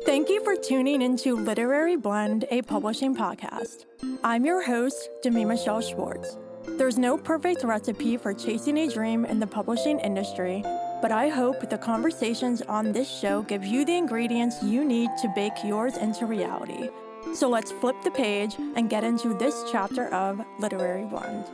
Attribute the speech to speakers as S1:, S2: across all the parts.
S1: Thank you for tuning into Literary Blend, a publishing podcast. I'm your host, Demi Michelle Schwartz. There's no perfect recipe for chasing a dream in the publishing industry, but I hope the conversations on this show give you the ingredients you need to bake yours into reality. So let's flip the page and get into this chapter of Literary Blend.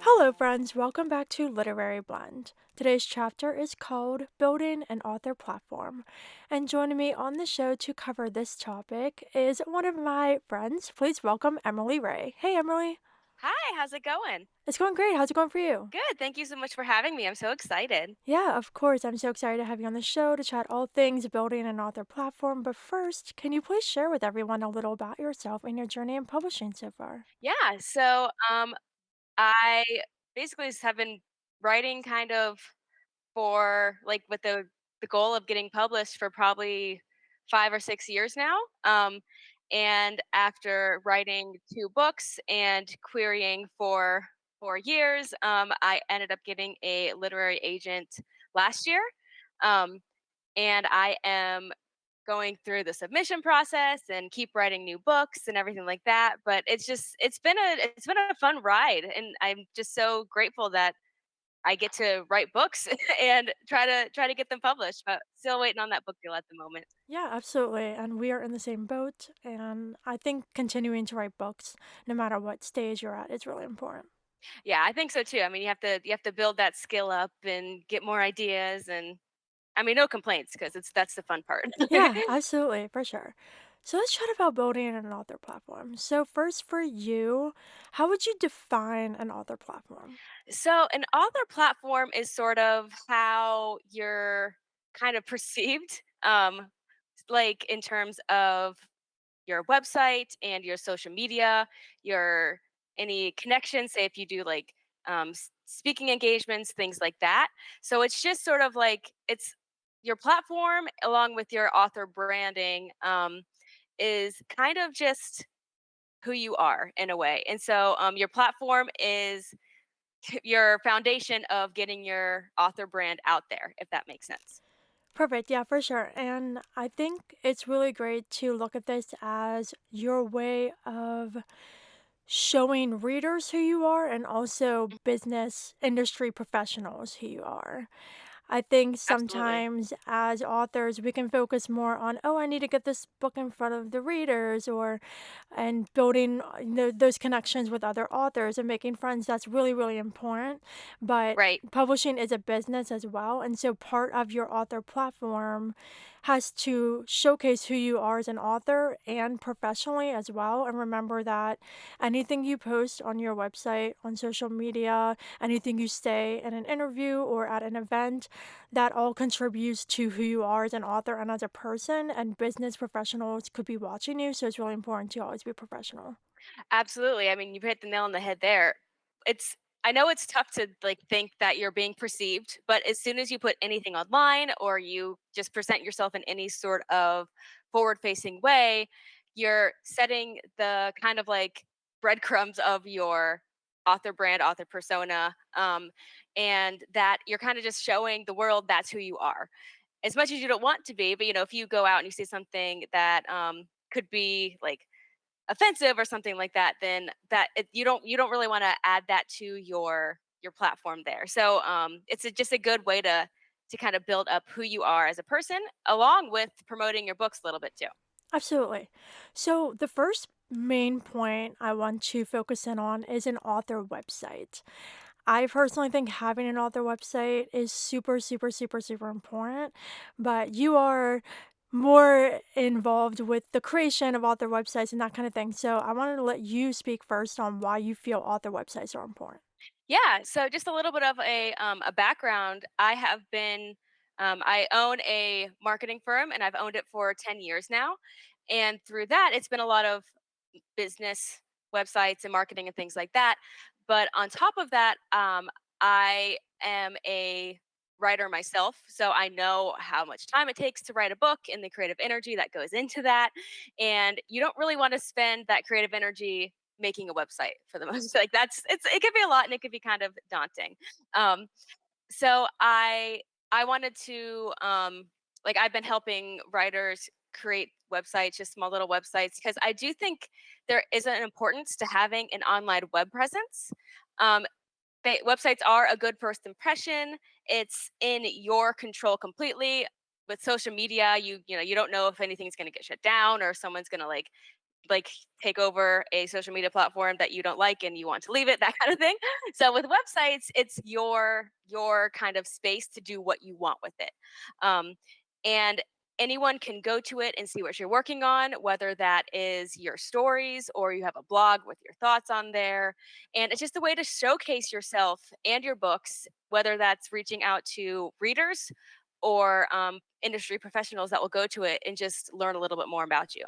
S1: Hello, friends. Welcome back to Literary Blend. Today's chapter is called Building an Author Platform. And joining me on the show to cover this topic is one of my friends. Please welcome Emily Ray. Hey, Emily.
S2: Hi, how's it going?
S1: It's going great. How's it going for you?
S2: Good. Thank you so much for having me. I'm so excited.
S1: Yeah, of course. I'm so excited to have you on the show to chat all things building an author platform. But first, can you please share with everyone a little about yourself and your journey in publishing so far?
S2: Yeah, I basically just have been writing kind of for like with the goal of getting published for probably 5 or 6 years now. And after writing 2 books and querying for 4 years, I ended up getting a literary agent last year. Um, and I am going through the submission process and keep writing new books and everything like that. But it's been a fun ride, and I'm just so grateful that I get to write books and try to get them published. But still waiting on that book deal at the moment.
S1: Yeah, absolutely. And we are in the same boat. And I think continuing to write books, no matter what stage you're at, is really important.
S2: Yeah, I think so too. I mean, you have to build that skill up and get more ideas, and I mean, no complaints because it's that's the fun part.
S1: Yeah, absolutely, for sure. So let's chat about building an author platform. So, first, for you, how would you define an author platform?
S2: So, an author platform is sort of how you're kind of perceived, like in terms of your website and your social media, your any connections. Say if you do like speaking engagements, things like that. So it's just sort of like it's your platform along with your author branding is kind of just who you are in a way. And so your platform is your foundation of getting your author brand out there, if that makes sense.
S1: Perfect. Yeah, for sure. And I think it's really great to look at this as your way of showing readers who you are and also business industry professionals who you are. I think
S2: Absolutely.
S1: sometimes as authors, we can focus more on, oh, I need to get this book in front of the readers, or and building those connections with other authors and making friends. That's really, really important. But
S2: Right.
S1: publishing is a business as well. And so part of your author platform has to showcase who you are as an author and professionally as well. And remember that anything you post on your website, on social media, anything you say in an interview or at an event, that all contributes to who you are as an author and as a person. And business professionals could be watching you. So it's really important to always be professional.
S2: Absolutely. I mean, you've hit the nail on the head there. It's I know it's tough to like think that you're being perceived, but as soon as you put anything online or you just present yourself in any sort of forward-facing way, you're setting the kind of like breadcrumbs of your author brand, author persona, and that you're kind of just showing the world that's who you are. As much as you don't want to be, but if you go out and you see something that could be like offensive or something like that, then you don't really want to add that to your platform there. So just a good way to kind of build up who you are as a person, along with promoting your books a little bit too.
S1: Absolutely. So the first main point I want to focus in on is an author website. I personally think having an author website is super, super, super, super important, but you are more involved with the creation of author websites and that kind of thing. So I wanted to let you speak first on why you feel author websites are important.
S2: Yeah. So just a little bit of a background. I own a marketing firm, and I've owned it for 10 years now. And through that, it's been a lot of business websites and marketing and things like that. But on top of that, I am a writer myself. So I know how much time it takes to write a book and the creative energy that goes into that. And you don't really want to spend that creative energy making a website for the most like it could be a lot and it could be kind of daunting. Um, so I wanted to like I've been helping writers create websites, just small little websites, because I do think there is an importance to having an online web presence. Um, websites are a good first impression. It's in your control completely. With social media, you don't know if anything's going to get shut down or someone's going to like take over a social media platform that you don't like and you want to leave it, that kind of thing. So with websites, it's your kind of space to do what you want with it. um, and anyone can go to it and see what you're working on, whether that is your stories or you have a blog with your thoughts on there. And it's just a way to showcase yourself and your books, whether that's reaching out to readers or industry professionals that will go to it and just learn a little bit more about you.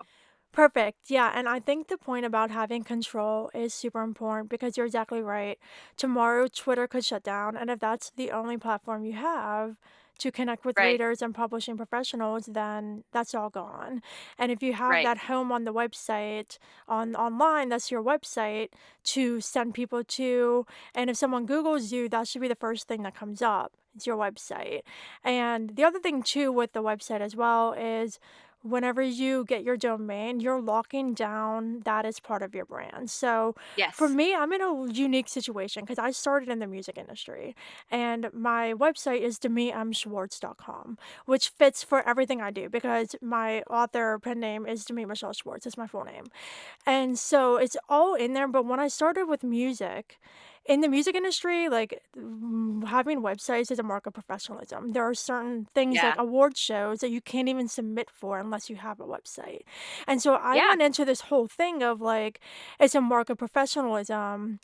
S1: Perfect. Yeah. And I think the point about having control is super important because you're exactly right. Tomorrow, Twitter could shut down. And if that's the only platform you have to connect with
S2: Right.
S1: readers and publishing professionals, then that's all gone. And if you have
S2: Right.
S1: that home on the website, online, that's your website to send people to. And if someone Googles you, that should be the first thing that comes up. It's your website. And the other thing, too, with the website as well is whenever you get your domain, you're locking down that as part of your brand. So for
S2: Yes.
S1: me, I'm in a unique situation because I started in the music industry and my website is demimschwartz.com, which fits for everything I do because my author pen name is Demi Michelle Schwartz. It's my full name. And so it's all in there, but when I started with music, in the music industry, like having websites is a mark of professionalism. There are certain things like
S2: Yeah.
S1: award shows that you can't even submit for unless you have a website. And so I
S2: Yeah.
S1: went into this whole thing of like, it's a mark of professionalism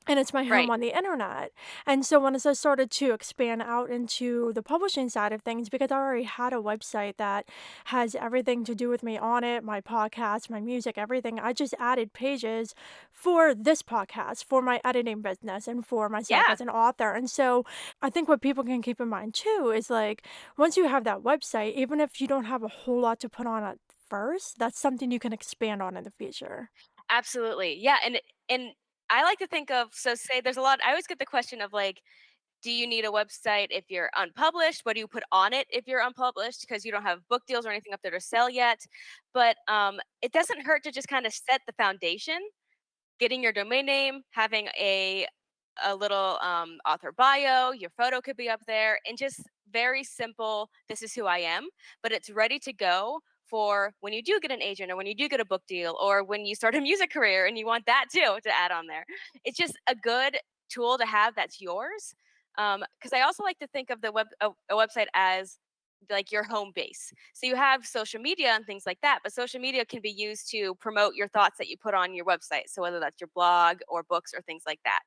S1: and it's my home
S2: Right.
S1: on the internet. And so when as I started to expand out into the publishing side of things, because I already had a website that has everything to do with me on it, my podcast, my music, everything, I just added pages for this podcast, for my editing business, and for myself
S2: Yeah.
S1: as an author. And so I think what people can keep in mind too is like once you have that website, even if you don't have a whole lot to put on at first, that's something you can expand on in the future.
S2: Absolutely. Yeah. And I like to think of, so say there's a lot, I always get the question of like, do you need a website if you're unpublished? What do you put on it if you're unpublished? Because you don't have book deals or anything up there to sell yet. But it doesn't hurt to just kind of set the foundation, getting your domain name, having a little author bio, your photo could be up there, and just very simple. This is who I am, but it's ready to go for when you do get an agent or when you do get a book deal or when you start a music career and you want that too to add on there. It's just a good tool to have that's yours. Because I also like to think of a website as like your home base. So you have social media and things like that, but social media can be used to promote your thoughts that you put on your website. So whether that's your blog or books or things like that,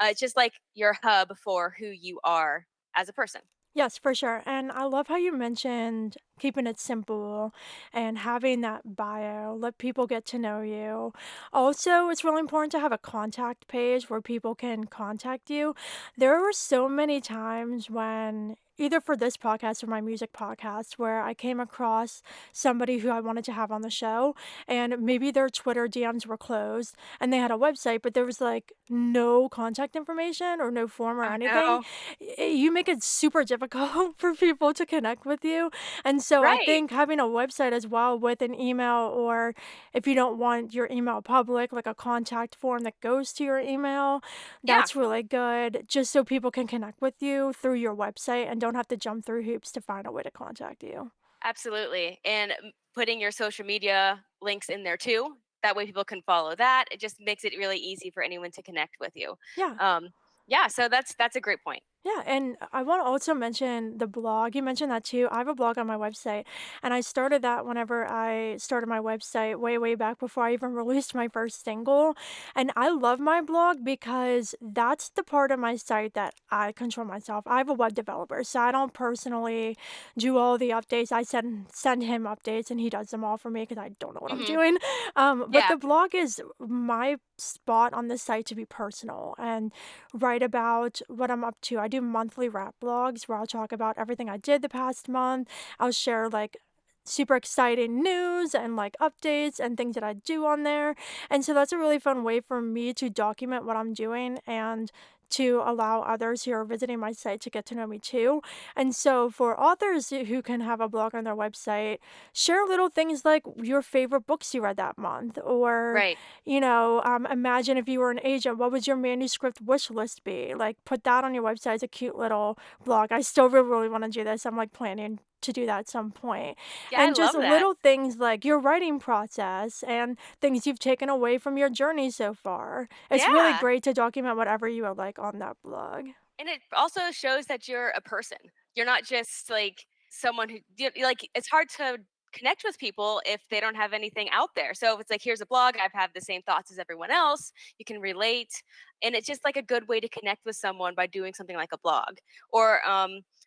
S2: it's just like your hub for who you are as a person.
S1: Yes, for sure. And I love how you mentioned keeping it simple and having that bio, let people get to know you. Also, it's really important to have a contact page where people can contact you. There were so many times when either for this podcast or my music podcast where I came across somebody who I wanted to have on the show and maybe their Twitter DMs were closed and they had a website, but there was like no contact information or no form or
S2: Oh
S1: anything.
S2: no!
S1: You make it super difficult for people to connect with you. And so I
S2: Right?
S1: think having a website as well with an email, or if you don't want your email public, like a contact form that goes to your email,
S2: Yeah.
S1: that's really good just so people can connect with you through your website and don't have to jump through hoops to find a way to contact you.
S2: Absolutely. And putting your social media links in there too. That way people can follow that. It just makes it really easy for anyone to connect with you.
S1: Yeah.
S2: Um, yeah, so that's a great point.
S1: Yeah, and I want to also mention the blog. You mentioned that too. I have a blog on my website, and I started that whenever I started my website way, way back before I even released my first single. And I love my blog because that's the part of my site that I control myself. I have a web developer, so I don't personally do all the updates. I send him updates, and he does them all for me because I don't know what I'm
S2: Hmm.
S1: doing. But
S2: Yeah.
S1: the blog is my spot on the site to be personal and write about what I'm up to. I do monthly wrap blogs where I'll talk about everything I did the past month. I'll share like super exciting news and like updates and things that I do on there. And so that's a really fun way for me to document what I'm doing and to allow others who are visiting my site to get to know me too. And so for authors who can have a blog on their website, share little things like your favorite books you read that month, or
S2: Right.
S1: imagine if you were an agent, what would your manuscript wish list be? Like, put that on your website as a cute little blog. I still really, really want to do this. I'm like planning to do that at some point.
S2: Yeah, I
S1: And just
S2: love that.
S1: little things like your writing process and things you've taken away from your journey so far. It's really
S2: Yeah.
S1: great to document whatever you would like on that blog.
S2: And it also shows that you're a person. You're not just like someone who like it's hard to connect with people if they don't have anything out there. So if it's like here's a blog, I've had the same thoughts as everyone else, you can relate, and it's just like a good way to connect with someone by doing something like a blog or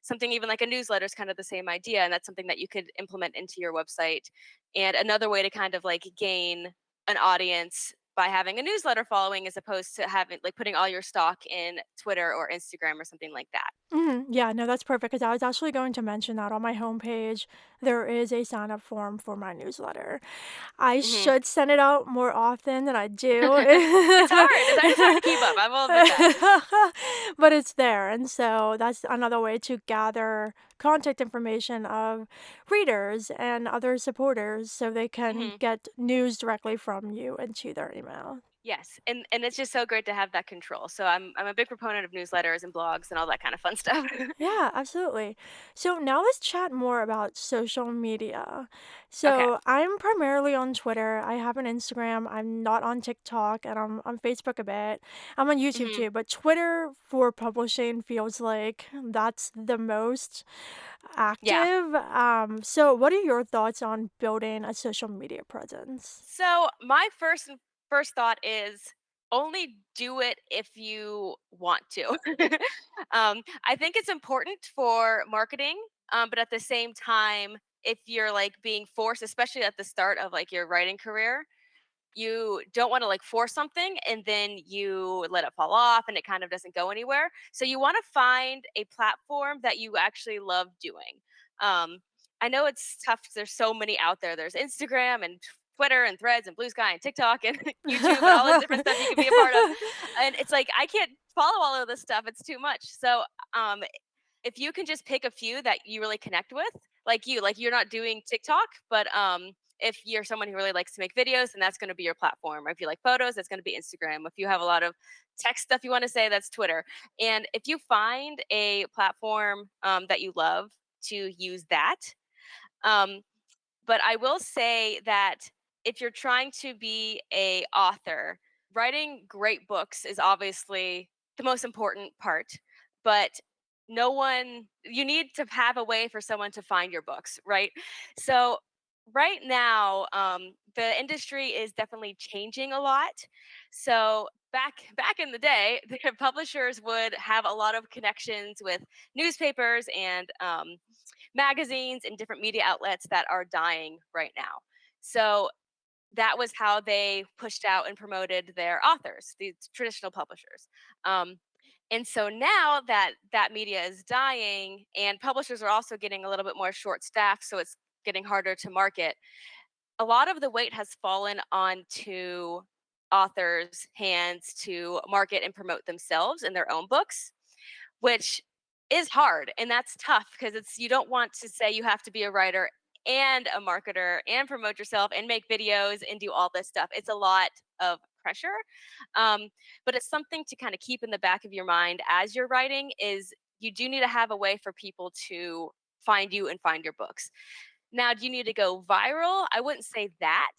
S2: something even like a newsletter is kind of the same idea, and that's something that you could implement into your website. And another way to kind of like gain an audience by having a newsletter following as opposed to having like putting all your stock in Twitter or Instagram or something like that.
S1: Yeah, no, that's perfect because I was actually going to mention that on my homepage, there is a sign up form for my newsletter. I
S2: Mhm.
S1: should send it out more often than I do.
S2: It's hard. It's hard to keep up. I will admit that.
S1: But it's there. And so that's another way to gather contact information of readers and other supporters so they can
S2: Mhm.
S1: get news directly from you into their email.
S2: Yes, and it's just so great to have that control. So I'm a big proponent of newsletters and blogs and all that kind of fun stuff.
S1: Yeah, absolutely. So now let's chat more about social media.
S2: Okay.
S1: So I'm primarily on Twitter. I have an Instagram. I'm not on TikTok and I'm on Facebook a bit. I'm on YouTube
S2: Mhm.
S1: too, but Twitter for publishing feels like that's the most
S2: Yeah.
S1: active. So what are your thoughts on building a social media presence?
S2: So my first thought is only do it if you want to. I think it's important for marketing, but at the same time, if you're like being forced, especially at the start of like your writing career, you don't want to like force something and then you let it fall off and it kind of doesn't go anywhere. So you want to find a platform that you actually love doing. Um, I know it's tough 'cause there's so many out there. There's Instagram and Twitter and Threads and Blue Sky and TikTok and YouTube and all this different stuff you can be a part of. And it's like I can't follow all of this stuff. It's too much. So um, if you can just pick a few that you really connect with, like you're not doing TikTok, but if you're someone who really likes to make videos, then that's going to be your platform. Or if you like photos, that's going to be Instagram. If you have a lot of text stuff you want to say, that's Twitter. And if you find a platform that you love, to use that. Um, but I will say that if you're trying to be a author, writing great books is obviously the most important part, but no one you need to have a way for someone to find your books, right? So right now, the industry is definitely changing a lot. So back in the day, the publishers would have a lot of connections with newspapers and magazines and different media outlets that are dying right now. So that was how they pushed out and promoted their authors, these traditional publishers. Um, and so now that that media is dying and publishers are also getting a little bit more short staffed, so it's getting harder to market, a lot of the weight has fallen onto authors' hands to market and promote themselves and their own books, which is hard and that's tough because it's you don't want to say you have to be a writer and a marketer and promote yourself and make videos and do all this stuff. It's a lot of pressure. um, but it's something to kind of keep in the back of your mind as you're writing is you do need to have a way for people to find you and find your books. Now, do you need to go viral? I wouldn't say that.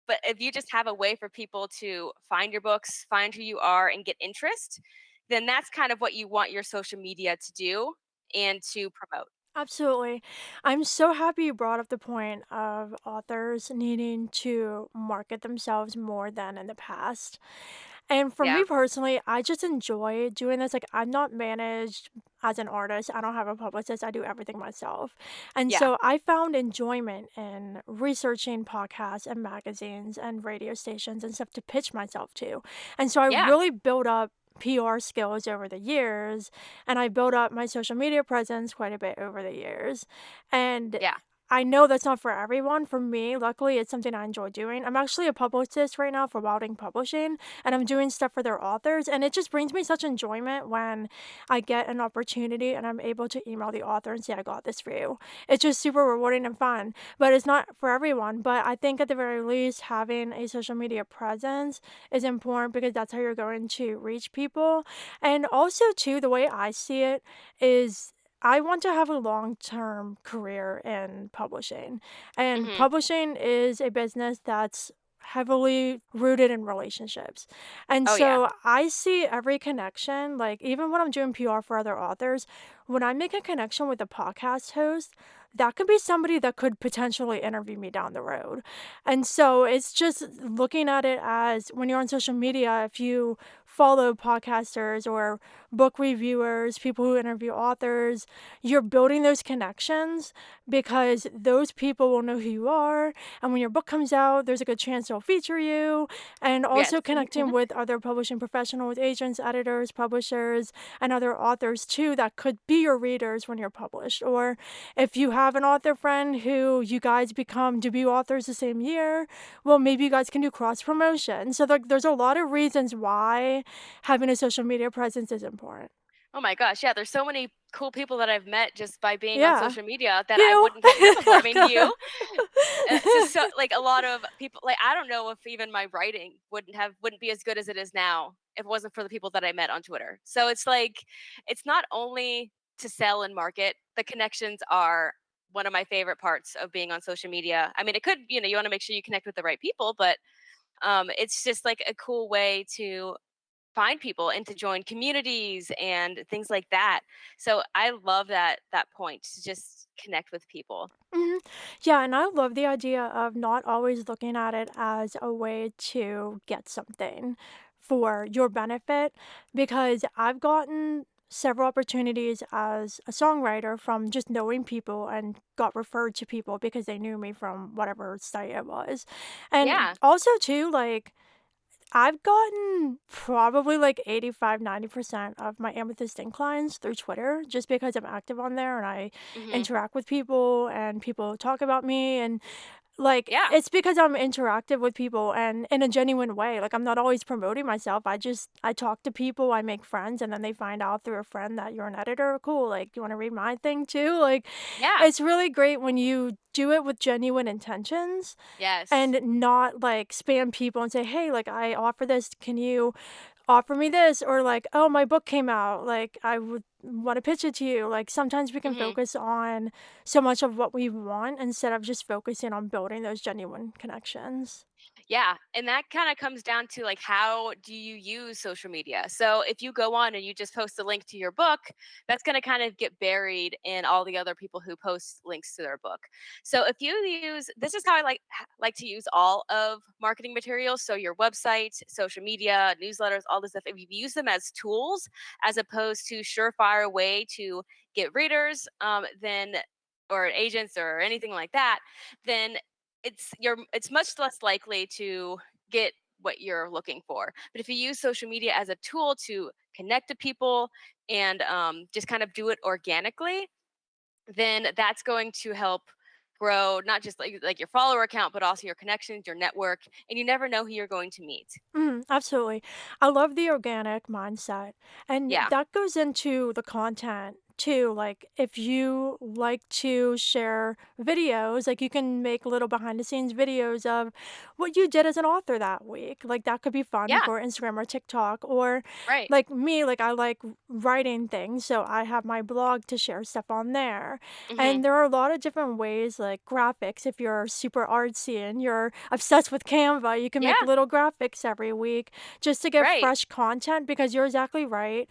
S2: But if you just have a way for people to find your books, find who you are, and get interest, then that's kind of what you want your social media to do and to promote.
S1: Absolutely. I'm so happy you brought up the point of authors needing to market themselves more than in the past. And for
S2: Yeah.
S1: me personally, I just enjoy doing this. Like, I'm not managed as an artist, I don't have a publicist, I do everything myself. And
S2: Yeah.
S1: so I found enjoyment in researching podcasts and magazines and radio stations and stuff to pitch myself to. And so I
S2: Yeah.
S1: really built up PR skills over the years and I built up my social media presence quite a bit over the years. And
S2: Yeah.
S1: I know that's not for everyone. For me, luckily, it's something I enjoy doing. I'm actually a publicist right now for Wilding Publishing, and I'm doing stuff for their authors, and it just brings me such enjoyment when I get an opportunity and I'm able to email the author and say, "I got this for you." It's just super rewarding and fun, but it's not for everyone. But I think at the very least, having a social media presence is important because that's how you're going to reach people. And also, too, the way I see it is I want to have a long-term career in publishing, and
S2: Mhm.
S1: publishing is a business that's heavily rooted in relationships. And
S2: Oh, yeah.
S1: so I see every connection, like even when I'm doing PR for other authors, when I make a connection with a podcast host, that could be somebody that could potentially interview me down the road. And so it's just looking at it as when you're on social media, if you follow podcasters or book reviewers, people who interview authors, you're building those connections because those people will know who you are. And when your book comes out, there's a good chance they'll feature you. And
S2: Yes.
S1: also connecting with other publishing professionals, agents, editors, publishers, and other authors too that could be your readers when you're published. Or if you have an author friend who you guys become debut authors the same year, well, maybe you guys can do cross promotion. So there's a lot of reasons why having a social media presence is important.
S2: Oh my gosh, yeah, there's so many cool people that I've met just by being on
S1: Yeah.
S2: social media that I
S1: You.
S2: wouldn't have met before. I mean, you, just so like a lot of people, like I don't know if even my writing wouldn't be as good as it is now if it wasn't for the people that I met on Twitter. So it's like it's not only to sell and market, the connections are one of my favorite parts of being on social media. I mean, it could, you want to make sure you connect with the right people, but it's just like a cool way to find people and to join communities and things like that. So I love that point to just connect with people.
S1: Mhm. Yeah, and I love the idea of not always looking at it as a way to get something for your benefit because I've gotten several opportunities as a songwriter from just knowing people and got referred to people because they knew me from whatever site it was. And
S2: Yeah.
S1: also too, like I've gotten probably like 85-90% of my Amethyst inclines through Twitter just because I'm active on there and I
S2: Hmm.
S1: interact with people and people talk about me and like,
S2: Yeah.
S1: it's because I'm interactive with people and in a genuine way, like, I'm not always promoting myself, I talk to people, I make friends, and then they find out through a friend that you're an editor, cool, like, "You wanna read my thing too?" Like,
S2: Yeah.
S1: it's really great when you do it with genuine intentions
S2: Yes.
S1: and not, like, spam people and say, "Hey, like, I offer this, can you offer me this?" Or like, "Oh, my book came out, like, I would wanna pitch it to you." Like, sometimes we can
S2: Hmm.
S1: focus on so much of what we want instead of just focusing on building those genuine connections.
S2: Yeah, and that kind of comes down to like how do you use social media? So if you go on and you just post a link to your book, that's going to kind of get buried in all the other people who post links to their book. So if you use this is how I like to use all of marketing materials, so your website, social media, newsletters, all this stuff. If you use them as tools as opposed to surefire way to get readers, then or agents or anything like that, then it's much less likely to get what you're looking for. But if you use social media as a tool to connect to people and just kind of do it organically, then that's going to help grow not just like your follower account, but also your connections, your network, and you never know who you're going to meet.
S1: Mhm, absolutely. I love the organic mindset, and
S2: Yeah,
S1: that goes into the content too. Like, if you like to share videos, like you can make little behind the scenes videos of what you did as an author that week. Like, that could be fun
S2: yeah,
S1: for Instagram or TikTok. Or
S2: right.
S1: like me, like I like writing things, so I have my blog to share stuff on there.
S2: Hmm.
S1: And there are a lot of different ways, like graphics. If you're super artsy and you're obsessed with Canva, you can make
S2: Yeah,
S1: little graphics every week just to get
S2: right.
S1: fresh content because you're exactly right.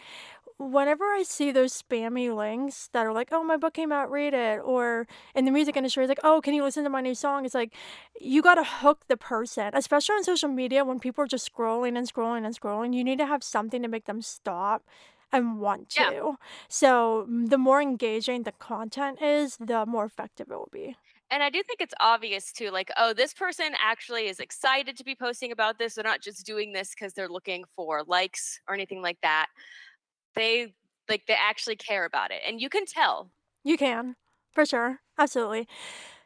S1: Whenever I see those spammy links that are like, "Oh, my book came out, read it," or in the music industry, it's like, "Oh, can you listen to my new song?" It's like, you gotta hook the person, especially on social media when people are just scrolling and scrolling and scrolling. You need to have something to make them stop and want
S2: Yeah.
S1: to. So, the more engaging the content is, the more effective it will be.
S2: And I do think it's obvious too, like, oh, this person actually is excited to be posting about this. They're not just doing this because they're looking for likes or anything like that. They they actually care about it, and you can tell.
S1: You can, for sure, absolutely.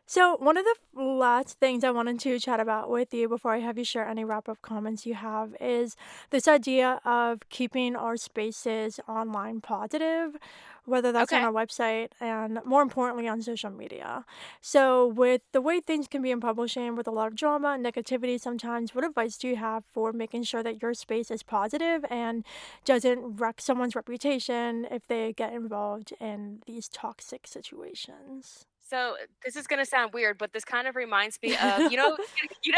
S1: So, one of the last things I wanted to chat about with you before I have you share any wrap up comments you have is this idea of keeping our spaces online positive, whether that's on
S2: Okay.
S1: our website and more importantly on social media. So, with the way things can be in publishing with a lot of drama and negativity sometimes, what advice do you have for making sure that your space is positive and doesn't wreck someone's reputation if they get involved in these toxic situations?
S2: So this is gonna sound weird, but this kind of reminds me of you know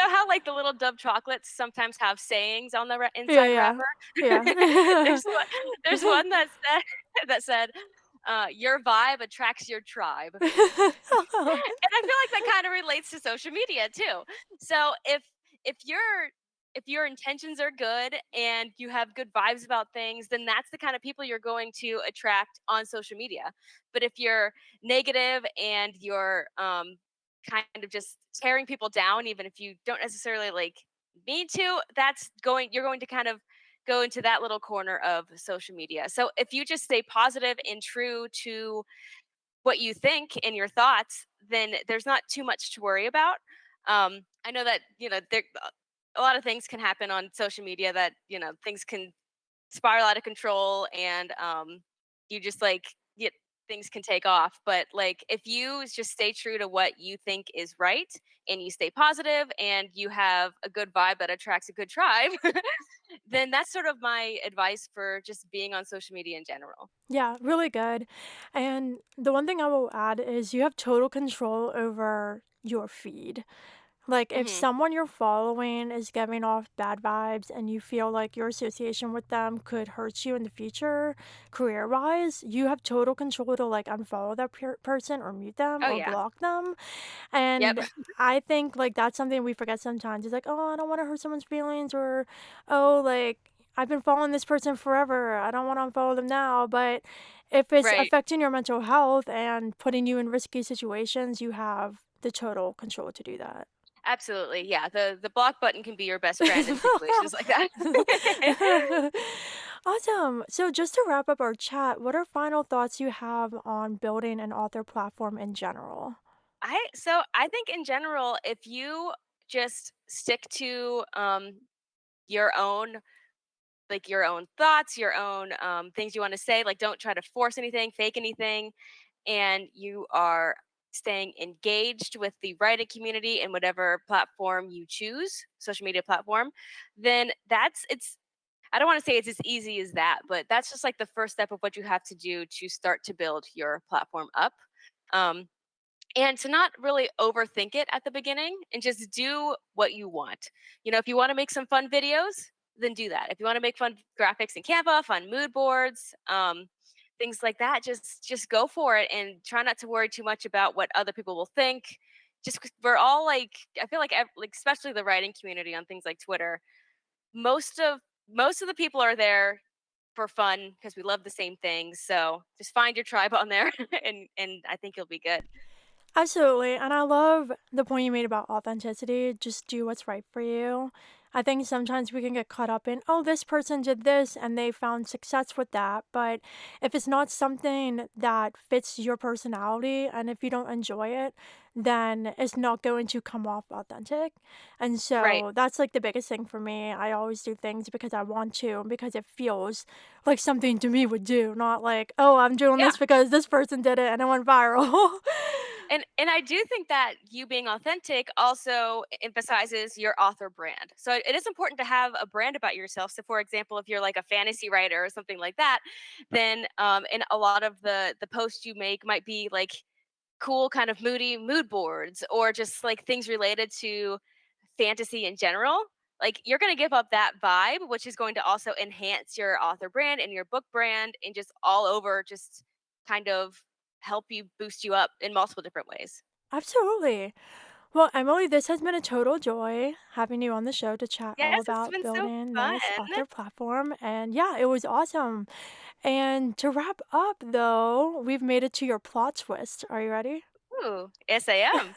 S2: how like the little Dove chocolates sometimes have sayings on the
S1: Yeah,
S2: inside
S1: yeah.
S2: wrapper.
S1: Yeah.
S2: There's one that said that said, "Your vibe attracts your tribe." And I feel like that kind of relates to social media too. So if your if your intentions are good and you have good vibes about things, then that's the kind of people you're going to attract on social media. But if you're negative and you're kind of just tearing people down, even if you don't necessarily like mean to, you're going to kind of go into that little corner of social media. So if you just stay positive and true to what you think and your thoughts, then there's not too much to worry about. I know that there a lot of things can happen on social media that things can spiral out of control, and you just like things can take off. But like if you just stay true to what you think is right, and you stay positive, and you have a good vibe that attracts a good tribe, then that's sort of my advice for just being on social media in general.
S1: Yeah, really good. And the one thing I will add is you have total control over your feed. Like, if
S2: Hmm.
S1: someone you're following is giving off bad vibes and you feel like your association with them could hurt you in the future, career-wise, you have total control to like unfollow that person or mute them
S2: Oh
S1: or
S2: yeah.
S1: block them.
S2: Yep.
S1: And I think like that's something we forget sometimes. It's like, oh, I don't want to hurt someone's feelings, or oh, like I've been following this person forever. I don't want to unfollow them now. But if it's
S2: Right.
S1: affecting your mental health and putting you in risky situations, you have the total control to do that.
S2: Absolutely. Yeah. The block button can be your best friend in situations like that.
S1: Awesome. So, just to wrap up our chat, what are final thoughts you have on building an author platform in general?
S2: I think in general, if you just stick to your own your own thoughts, your own things you want to say, like don't try to force anything, fake anything, and you are staying engaged with the writing community in whatever platform you choose, social media platform, then it's I don't want to say it's as easy as that, but that's just like the first step of what you have to do to start to build your platform up. Um, and to not really overthink it at the beginning and just do what you want. If you want to make some fun videos, then do that. If you want to make fun graphics in Canva, fun mood boards, things like that, just go for it and try not to worry too much about what other people will think. Just 'cause we're all like, I feel like, like especially the writing community on things like Twitter, most of most of the people are there for fun because we love the same things. So just find your tribe on there, and I think you'll be good.
S1: Absolutely. And I love the point you made about authenticity. Just do what's right for you. I think sometimes we can get caught up in, oh, this person did this and they found success with that. But if it's not something that fits your personality and if you don't enjoy it, then it's not going to come off authentic. And
S2: Right.
S1: so that's like the biggest thing for me. I always do things because I want to, and because it feels like something to me would do, not like, oh, I'm doing
S2: Yeah.
S1: this because this person did it and it went viral.
S2: And I do think that you being authentic also emphasizes your author brand. So it is important to have a brand about yourself. So for example, if you're like a fantasy writer or something like that, then and a lot of the posts you make might be like cool kind of moody mood boards or just like things related to fantasy in general. Like you're going to give up that vibe, which is going to also enhance your author brand and your book brand and just all over just kind of help you boost you up in multiple different ways.
S1: Absolutely. Well, Emily, this has been a total joy having you on the show to chat all
S2: Yes, it's
S1: about
S2: been so
S1: building
S2: fun.
S1: this author platform. And yeah, it was awesome. And to wrap up, though, we've made it to your plot twist. Are you ready?
S2: Ooh, yes, I am.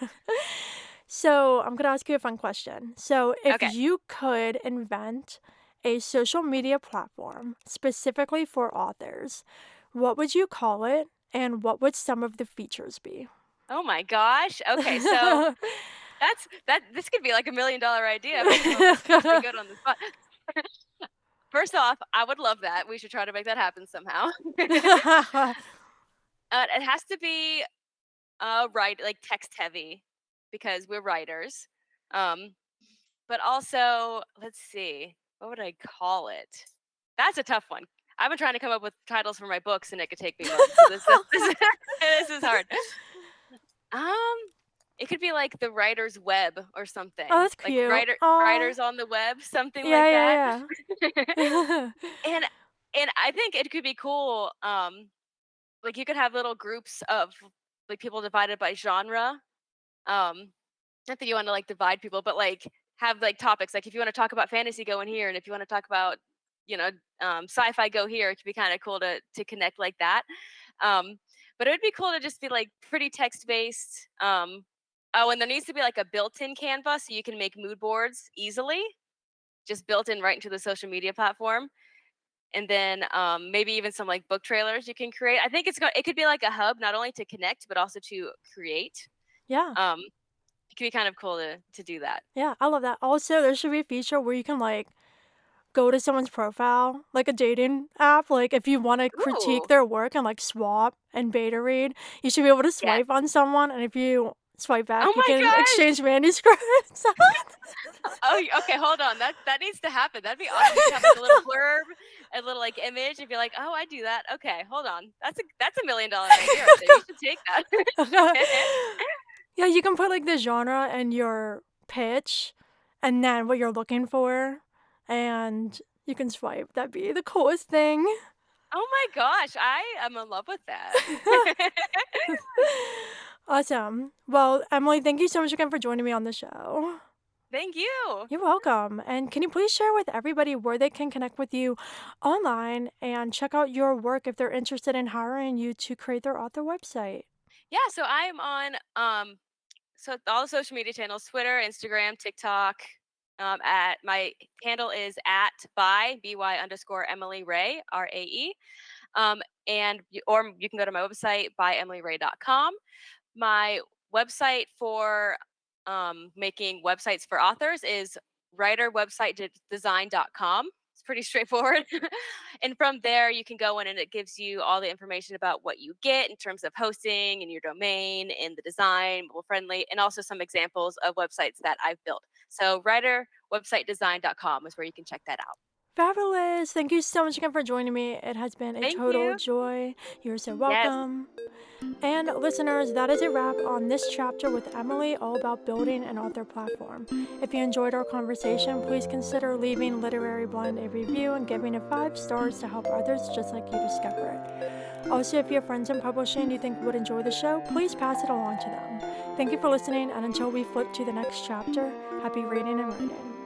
S1: So, I'm going to ask you a fun question. So, if
S2: Okay.
S1: you could invent a social media platform specifically for authors, what would you call it? And what would some of the features be?
S2: Oh my gosh. Okay, so this could be like $1 million idea if I come up with something good on the spot. First off, I would love that. We should try to make that happen somehow. It has to be like text heavy because we're writers. Um, but also, let's see, what would I call it? That's a tough one. I've been trying to come up with titles for my books, and it could take me months. So this is hard. Um, it could be like the writer's web or
S1: Oh,
S2: something,
S1: that's
S2: like
S1: cute. Oh,
S2: writers on the web, something like
S1: yeah,
S2: that.
S1: yeah, yeah.
S2: and and I think it could be cool. Like you could have little groups of like people divided by genre. Um, not that you want to like divide people, but like have like topics. Like if you want to talk about fantasy, go in here, and if you want to talk about you know sci-fi, go here. It could be kind of cool to connect like that. Um, but it would be cool to just be like pretty text based. Oh, and there needs to be like a built-in Canva so you can make mood boards easily, just built in right into the social media platform. And then maybe even some like book trailers you can create. I think it could be like a hub not only to connect but also to create.
S1: Yeah,
S2: Um, it could be kind of cool to do that.
S1: yeah, I love that. Also, there should be a feature where you can like go to someone's profile, like a dating app. Like if you want to critique
S2: Ooh,
S1: their work and like swap and beta read, you should be able to
S2: yes.
S1: swipe on someone, and if you swipe back,
S2: Oh
S1: you
S2: my
S1: can
S2: gosh.
S1: exchange manuscripts.
S2: Oh, okay. Hold on. That needs to happen. That'd be awesome. You could have like a little blurb, a little like image, and be like, "Oh, I do that." Okay, hold on. That's $1 million idea right there. You should take that.
S1: Yeah, you can put like the genre and your pitch and then what you're looking for, and you can swipe. That'd be the coolest thing.
S2: Oh my gosh, I am in love with that.
S1: Awesome. Well, Emily, thank you so much again for joining me on the show.
S2: Thank you.
S1: You're welcome. And can you please share with everybody where they can connect with you online and check out your work if they're interested in hiring you to create their author website?
S2: Yeah, so I'm on so all the social media channels, Twitter, Instagram, TikTok. At my handle is at by underscore Emily Rae, RAE. Or you can go to my website byemilyrae.com. My website for making websites for authors is writerwebsitedesign.com. It's pretty straightforward. And from there, you can go in and it gives you all the information about what you get in terms of hosting and your domain and the design, mobile friendly, and also some examples of websites that I've built. So, writerwebsitedesign.com is where you can check that out.
S1: Fabulous. Thank you so much again for joining me. It has been a
S2: Thank
S1: total
S2: you.
S1: joy. You're so
S2: Yes.
S1: welcome. And listeners, that is a wrap on this chapter with Emily, all about building an author platform. If you enjoyed our conversation, please consider leaving Literary Blend a review and giving it 5 stars to help others just like you discover it. Also, if you have friends in publishing you think would enjoy the show, please pass it along to them. Thank you for listening, and until we flip to the next chapter, happy reading and writing.